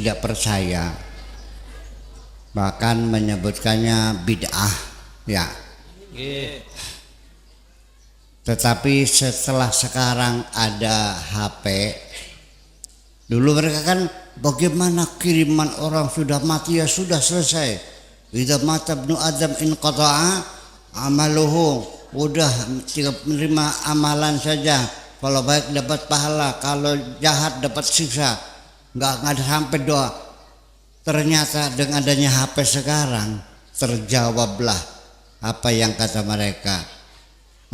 tidak percaya, bahkan menyebutkannya bid'ah ya. Tetapi setelah sekarang ada HP, dulu mereka kan bagaimana kiriman orang sudah mati ya sudah selesai. Idza mata ibnu Adam in qata'a amaluhu, udah tinggal menerima amalan saja. Kalau baik dapat pahala, kalau jahat dapat siksa. Nggak ada sampai doa. Ternyata dengan adanya HP sekarang terjawablah apa yang kata mereka.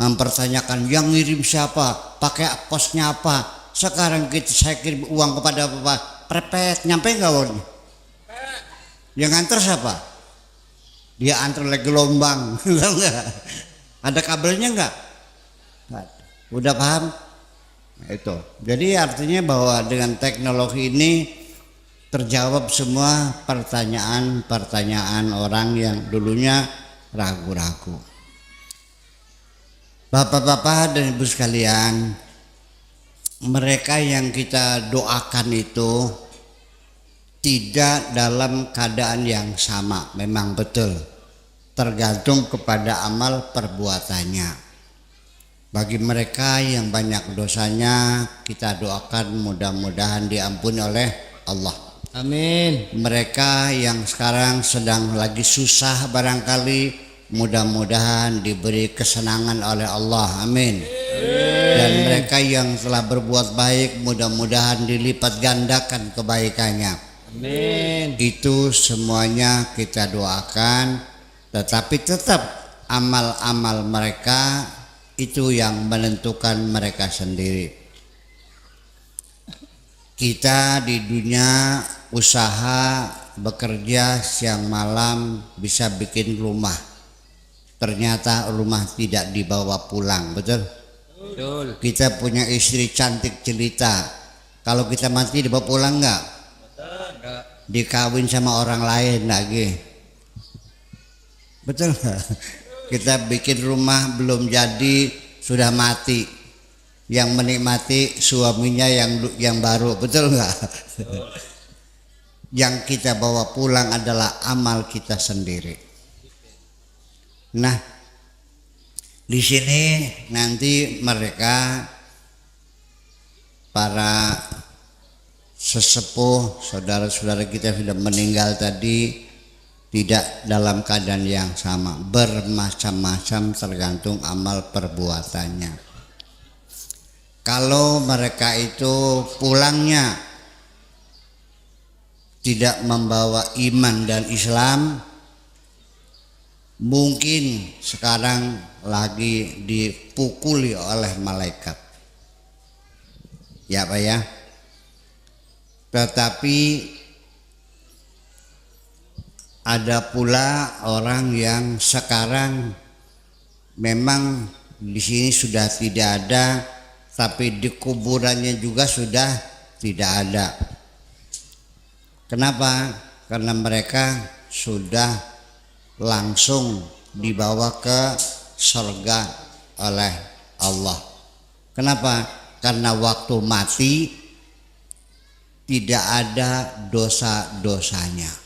Mempertanyakan yang ngirim siapa, pakai posnya apa. Sekarang saya kirim uang kepada bapak, prepet nyampe nggak uangnya? Yang antar siapa? Dia antar lagi gelombang, ada kabelnya nggak? Udah paham? Itu. Jadi artinya bahwa dengan teknologi ini terjawab semua pertanyaan-pertanyaan orang yang dulunya ragu-ragu. Bapak-bapak dan ibu sekalian, mereka yang kita doakan itu tidak dalam keadaan yang sama, memang betul, tergantung kepada amal perbuatannya. Bagi mereka yang banyak dosanya, kita doakan mudah-mudahan diampuni oleh Allah. Amin. Mereka yang sekarang sedang lagi susah barangkali, mudah-mudahan diberi kesenangan oleh Allah. Amin. Dan mereka yang telah berbuat baik, mudah-mudahan dilipat gandakan kebaikannya. Amin. Itu semuanya kita doakan, tetapi tetap amal-amal mereka itu yang menentukan mereka sendiri. Kita di dunia usaha bekerja siang malam bisa bikin rumah, ternyata rumah tidak dibawa pulang, betul? Betul. Kita punya istri cantik jelita, kalau kita mati dibawa pulang nggak? Dikawin sama orang lain lagi, betul nggak? Kita bikin rumah belum jadi sudah mati, yang menikmati suaminya yang baru, betul nggak? Yang kita bawa pulang adalah amal kita sendiri. Nah, di sini nanti mereka para sesepuh saudara-saudara kita sudah meninggal tadi tidak dalam keadaan yang sama, bermacam-macam tergantung amal perbuatannya. Kalau mereka itu pulangnya tidak membawa iman dan Islam, mungkin sekarang lagi dipukuli oleh malaikat. Ya Pak ya. Tetapi ada pula orang yang sekarang memang di sini sudah tidak ada, tapi di kuburannya juga sudah tidak ada. Kenapa? Karena mereka sudah langsung dibawa ke surga oleh Allah. Kenapa? Karena waktu mati tidak ada dosa-dosanya.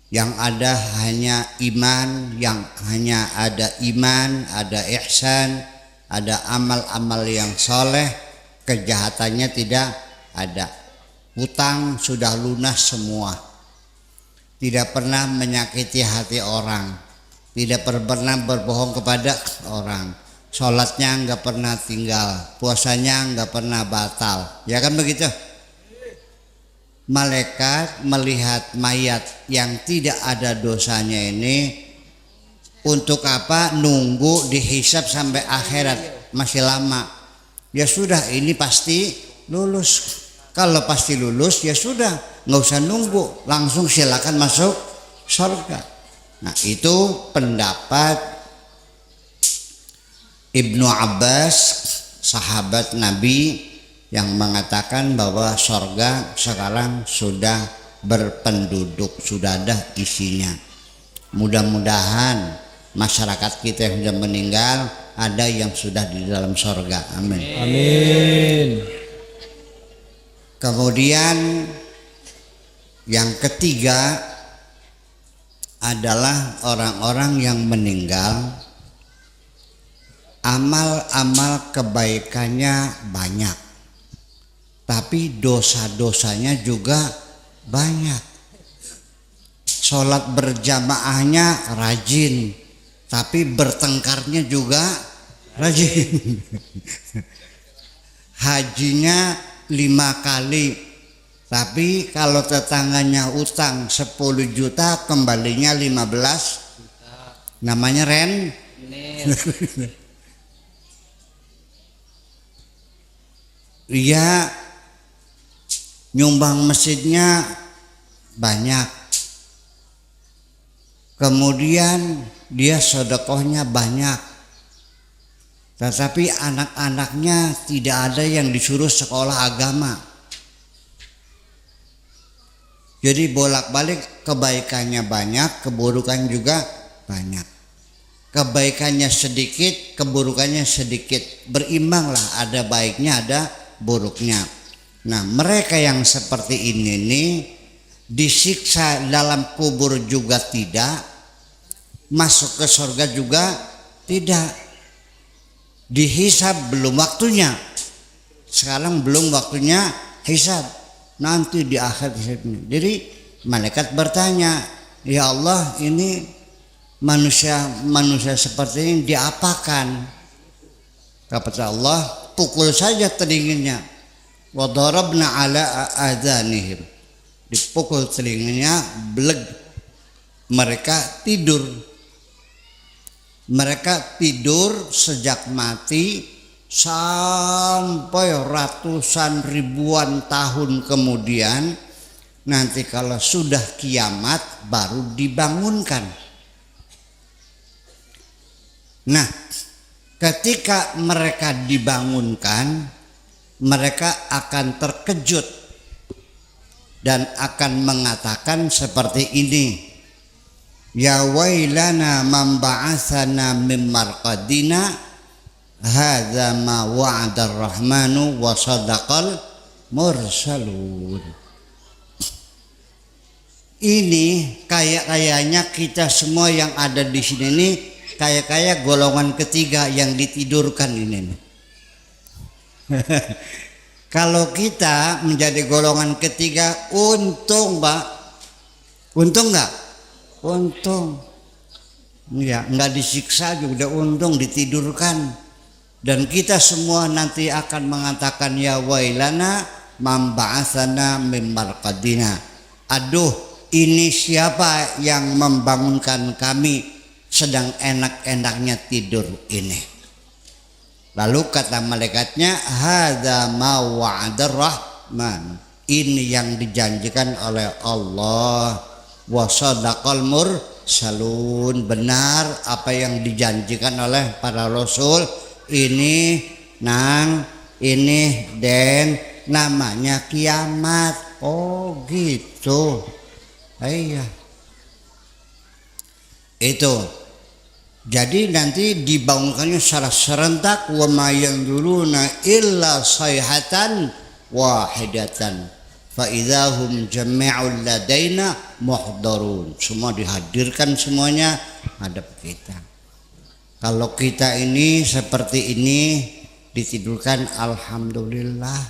Yang ada hanya iman, ada ihsan, ada amal-amal yang soleh, kejahatannya tidak ada. Hutang sudah lunas semua. Tidak pernah menyakiti hati orang, tidak pernah berbohong kepada orang, sholatnya nggak pernah tinggal, puasanya nggak pernah batal, ya kan begitu? Malaikat melihat mayat yang tidak ada dosanya ini, untuk apa nunggu dihisab sampai akhirat, masih lama. Ya sudah, ini pasti lulus. Kalau pasti lulus ya sudah, nggak usah nunggu, langsung silakan masuk surga. Nah itu pendapat Ibnu Abbas, sahabat Nabi, yang mengatakan bahwa surga sekarang sudah berpenduduk, sudah ada isinya. Mudah-mudahan masyarakat kita yang sudah meninggal ada yang sudah di dalam surga. Amin. Amin. Kemudian Yang ketiga adalah orang-orang yang meninggal amal-amal kebaikannya banyak, tapi dosa-dosanya juga banyak. Sholat berjamaahnya rajin, tapi bertengkarnya juga rajin. Hajinya 5 kali, tapi kalau tetangganya utang 10 juta kembalinya 15, namanya ren. Dia nyumbang masjidnya banyak, kemudian dia sedekahnya banyak, tetapi anak-anaknya tidak ada yang disuruh sekolah agama. Jadi bolak-balik kebaikannya banyak, keburukan juga banyak. Kebaikannya sedikit, keburukannya sedikit. Berimbanglah, ada baiknya, ada buruknya. Nah, mereka yang seperti ini nih disiksa dalam kubur juga tidak, masuk ke surga juga tidak, dihisab belum waktunya. Sekarang belum waktunya hisab, nanti di akhir hisabnya. Jadi malaikat bertanya, ya Allah, ini manusia seperti ini diapakan? Kata Allah, pukul saja telinganya. Wa darabna ala adhanihim, dipukul telinganya, beleg. Mereka tidur sejak mati sampai ratusan ribuan tahun kemudian. Nanti kalau sudah kiamat baru dibangunkan. Nah, ketika mereka dibangunkan, mereka akan terkejut dan akan mengatakan seperti ini, ya wailana man ba'atsana min marqadina hadza ma wa'ada ar-rahmanu wa sadaqal mursalun. Ini kayaknya kita semua yang ada di sini nih kayak golongan ketiga yang ditidurkan ini nih. Kalau kita menjadi golongan ketiga, untung Pak, untung nggak? Untung, ya nggak disiksa juga untung, ditidurkan. Dan kita semua nanti akan mengatakan ya wailana man ba'atsana min marqadina. Aduh, ini siapa yang membangunkan kami sedang enak-enaknya tidur ini? Lalu kata malaikatnya, hadza ma wa'adar rahman, ini yang dijanjikan oleh Allah, wa sadaqal mursalun, benar apa yang dijanjikan oleh para rasul. Ini ini den namanya kiamat. Oh gitu. Iya. Itu. Jadi nanti dibangunkannya secara serentak, wa ma yanzuruna illa sayhatan wahidatan fa idzahum jami'un ladaina muhdarun. Semua dihadirkan, semuanya hadap kita. Kalau kita ini seperti ini ditidurkan, alhamdulillah.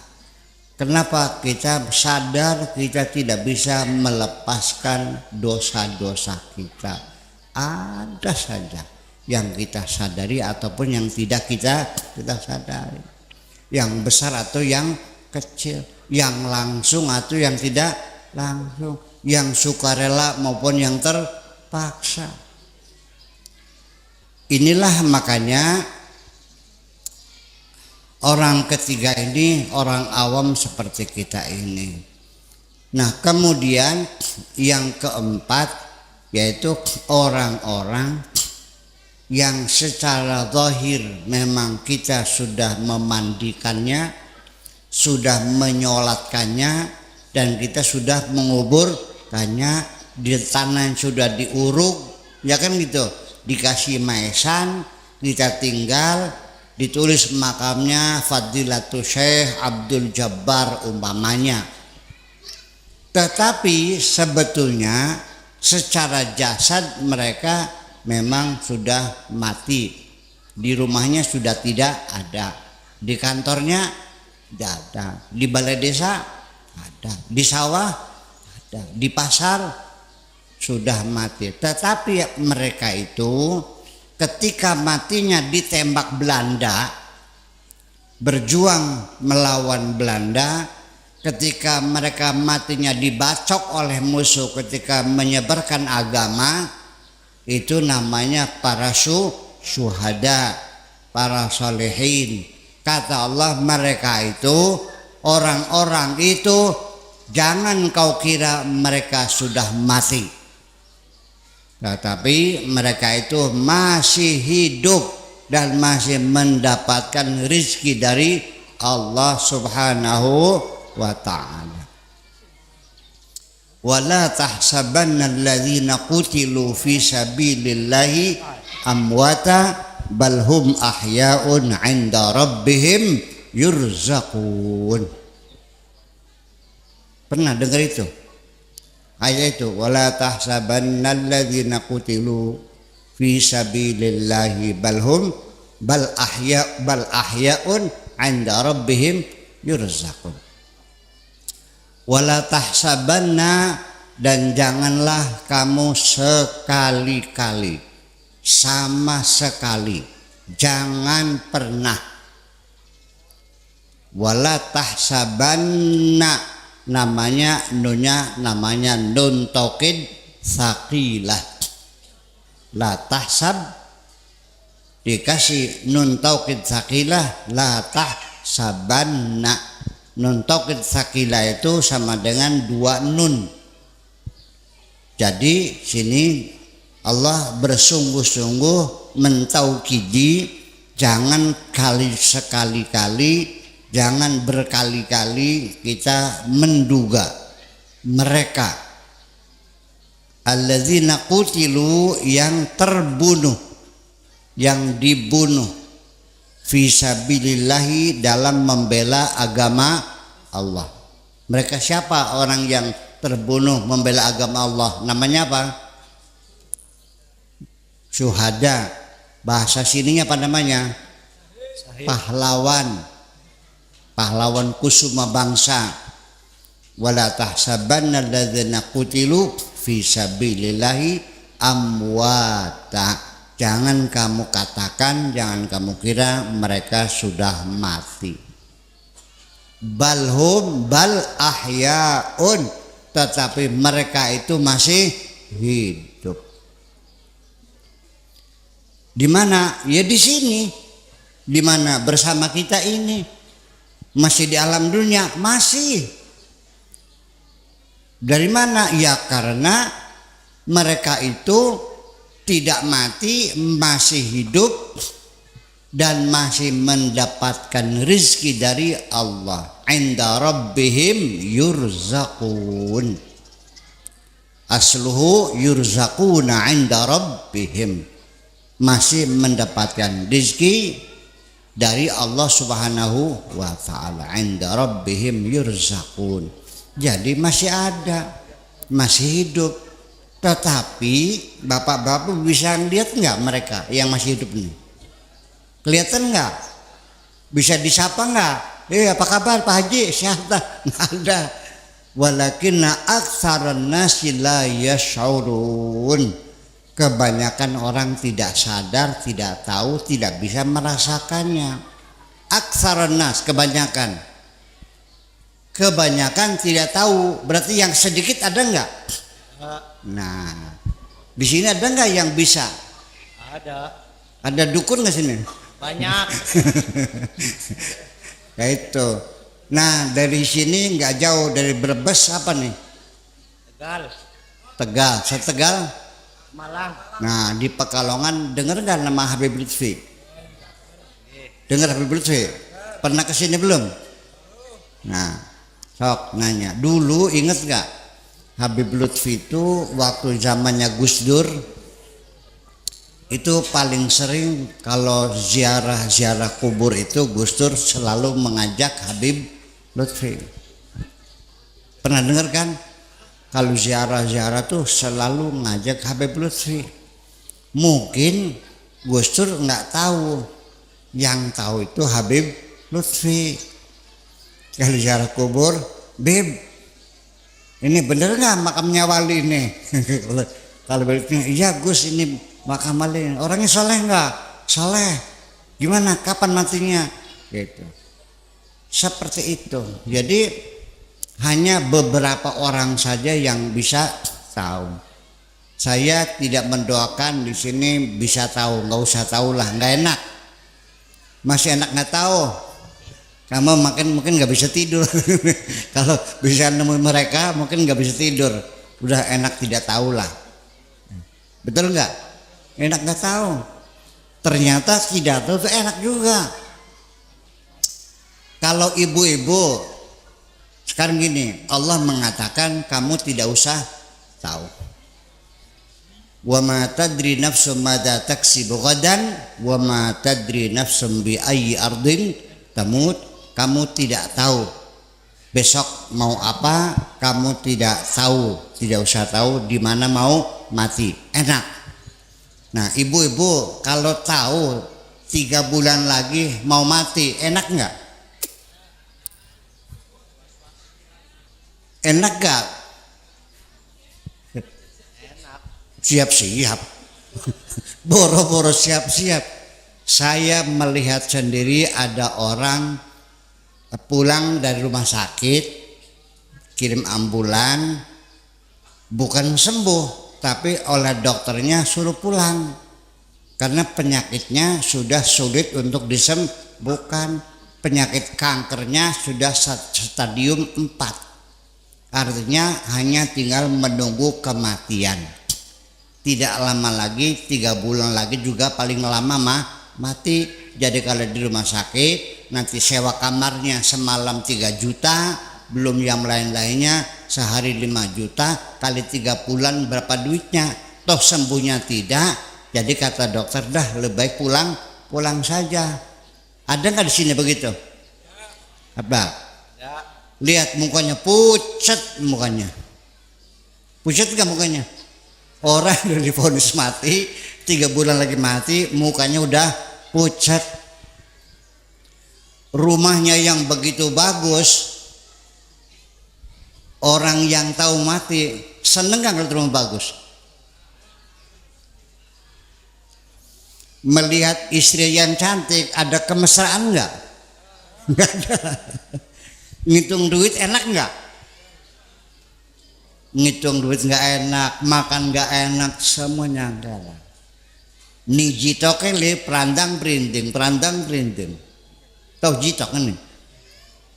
Kenapa? Kita sadar kita tidak bisa melepaskan dosa-dosa kita. Ada saja yang kita sadari ataupun yang tidak kita sadari, yang besar atau yang kecil, yang langsung atau yang tidak langsung, yang sukarela maupun yang terpaksa. Inilah makanya orang ketiga ini orang awam seperti kita ini. Nah, kemudian yang keempat yaitu orang-orang yang secara zahir memang kita sudah memandikannya, sudah menyolatkannya, dan kita sudah menguburkannya di tanah yang sudah diuruk, ya kan gitu, dikasih maesan, kita tinggal, ditulis makamnya Fadilatul Syekh Abdul Jabbar umpamanya. Tetapi sebetulnya secara jasad mereka memang sudah mati. Di rumahnya sudah tidak ada. Di kantornya tidak ada. Di balai desa ada. Di sawah ada. Di pasar sudah mati. Tetapi mereka itu ketika matinya ditembak Belanda, berjuang melawan Belanda, ketika mereka matinya dibacok oleh musuh ketika menyebarkan agama, itu namanya para syuhada, para solehin. Kata Allah, mereka itu, orang-orang itu, jangan kau kira mereka sudah mati, tetapi mereka itu masih hidup dan masih mendapatkan rizki dari Allah Subhanahu wa ta'ala. Wala tahsabanna alladhina qutilu fi sabilillahi amwata bal hum ahya'un 'inda rabbihim yurzaqun. Pernah dengar itu? Ayat itu, wala tahsabanna alladhina qutilu fi sabilillahi bal ahya'un 'inda rabbihim yurzaqun. Wala tahsabanna, dan janganlah kamu sekali-kali, sama sekali, jangan pernah. Wala tahsabanna, namanya nunnya namanya nun taukid saqilah. La tahsab dikasih nun taukid saqilah, la tahsabanna. Nun taukid saqilah itu sama dengan dua nun. Jadi sini Allah bersungguh-sungguh mentaukidi, jangan sekali-kali, jangan berkali-kali kita menduga mereka alladzina qutilu, yang terbunuh, yang dibunuh fi sabilillahi, dalam membela agama Allah. Mereka siapa orang yang terbunuh membela agama Allah? Namanya apa? Syuhada. Bahasa sininya apa namanya? Pahlawan. Pahlawan kusuma bangsa. Wala tahsabanna alladzina qutilu fi sabilillahi amwata. Jangan kamu katakan, jangan kamu kira mereka sudah mati. Balhum bal ahyaun, tetapi mereka itu masih hidup. Di mana? Ya di sini. Di mana? Bersama kita ini. Masih di alam dunia, masih. Dari mana? Ya karena mereka itu tidak mati, masih hidup dan masih mendapatkan rizki dari Allah. Inda rabbihim yurzaqun. Asluhu yurzaquna inda rabbihim. Masih mendapatkan rizki dari Allah Subhanahu wa ta'ala. Inda rabbihim yurzaqun. Jadi masih ada, masih hidup. Tetapi bapak-bapak bisa lihat nggak mereka yang masih hidup ini? Kelihatan nggak? Bisa disapa nggak? Apa kabar Pak Haji? Sehat? Nggak ada. Walakinna aktsaran nasi la yash'urun. Kebanyakan orang tidak sadar, tidak tahu, tidak bisa merasakannya. Aktsaran nas, kebanyakan. Kebanyakan tidak tahu. Berarti yang sedikit ada nggak? Nah, di sini ada nggak yang bisa? Ada. Ada dukun nggak sini? Banyak. Kayak itu. Nah, dari sini nggak jauh dari Brebes apa nih? Tegal. Tegal, Setegal. Malang. Nah, di Pekalongan dengar nggak nama Habib Lutfi? Dengar Habib Lutfi? Pernah kesini belum? Nah, sok nanya. Dulu inget nggak? Habib Lutfi itu waktu zamannya Gus Dur itu paling sering kalau ziarah kubur itu Gus Dur selalu mengajak Habib Lutfi. Pernah dengar kan? kalau ziarah-ziarah tuh selalu ngajak Habib Lutfi. Mungkin Gus Dur nggak tahu, yang tahu itu Habib Lutfi. Kalau ziarah kubur, Bib, ini bener nggak makamnya wali ini? Kalau beritanya, iya Gus, ini makam wali. Orangnya soleh nggak? Soleh. Gimana? Kapan matinya? Gitu. Seperti itu. Jadi hanya beberapa orang saja yang bisa tahu. Saya tidak mendoakan di sini bisa tahu, nggak usah tahu lah, nggak enak. Masih enak nggak tahu. Kamu mungkin nggak bisa tidur. Kalau bisa nemu mereka mungkin nggak bisa tidur. Udah enak tidak tahu lah. Betul nggak? Enak nggak tahu. Ternyata tidak tahu itu enak juga. Kalau ibu-ibu sekarang gini, Allah mengatakan kamu tidak usah tahu. Wa ma tadri nafsum madza taksibu ghadan wa ma tadri nafsum bi ayyi ardin tamut. Kamu tidak tahu besok mau apa, kamu tidak tahu, tidak usah tahu di mana mau mati. Enak. Nah, ibu-ibu kalau tahu 3 bulan lagi mau mati, enak nggak? Enak nggak? Enak. Siap-siap. Boro-boro siap-siap. Saya melihat sendiri ada orang pulang dari rumah sakit, kirim ambulan, bukan sembuh, tapi oleh dokternya suruh pulang karena penyakitnya sudah sulit untuk disembuhkan. Penyakit kankernya sudah stadium 4, artinya hanya tinggal menunggu kematian. Tidak lama lagi, 3 bulan lagi juga paling lama mati. Jadi kalau di rumah sakit nanti sewa kamarnya semalam 3 juta, belum yang lain-lainnya, sehari 5 juta, kali 3 bulan berapa duitnya? Toh sembuhnya tidak. Jadi kata dokter, dah lebih baik pulang saja. Ada nggak di sini begitu? Apa? Ya. Lihat mukanya pucat, mukanya pucat nggak mukanya? Orang udah divonis mati, 3 bulan lagi mati, mukanya udah pucat. Rumahnya yang begitu bagus, orang yang tahu mati seneng gak kalau rumah bagus? Melihat istri yang cantik ada kemesraan nggak? Nggak ada. Ngitung duit enak nggak? Ngitung duit nggak enak, makan nggak enak, semuanya enggak lah. Ni jitok ini perandang perinting. Tahu jitok ini?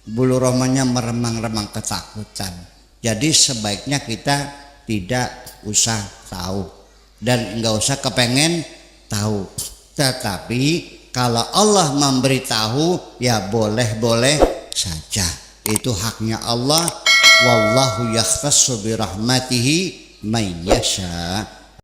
Bulu romanya meremang-remang ketakutan. Jadi sebaiknya kita tidak usah tahu dan nggak usah kepengen tahu. Tetapi kalau Allah memberitahu, ya boleh-boleh saja. Itu haknya Allah. Wallahu yakhtassu bi rahmatihi may yasha.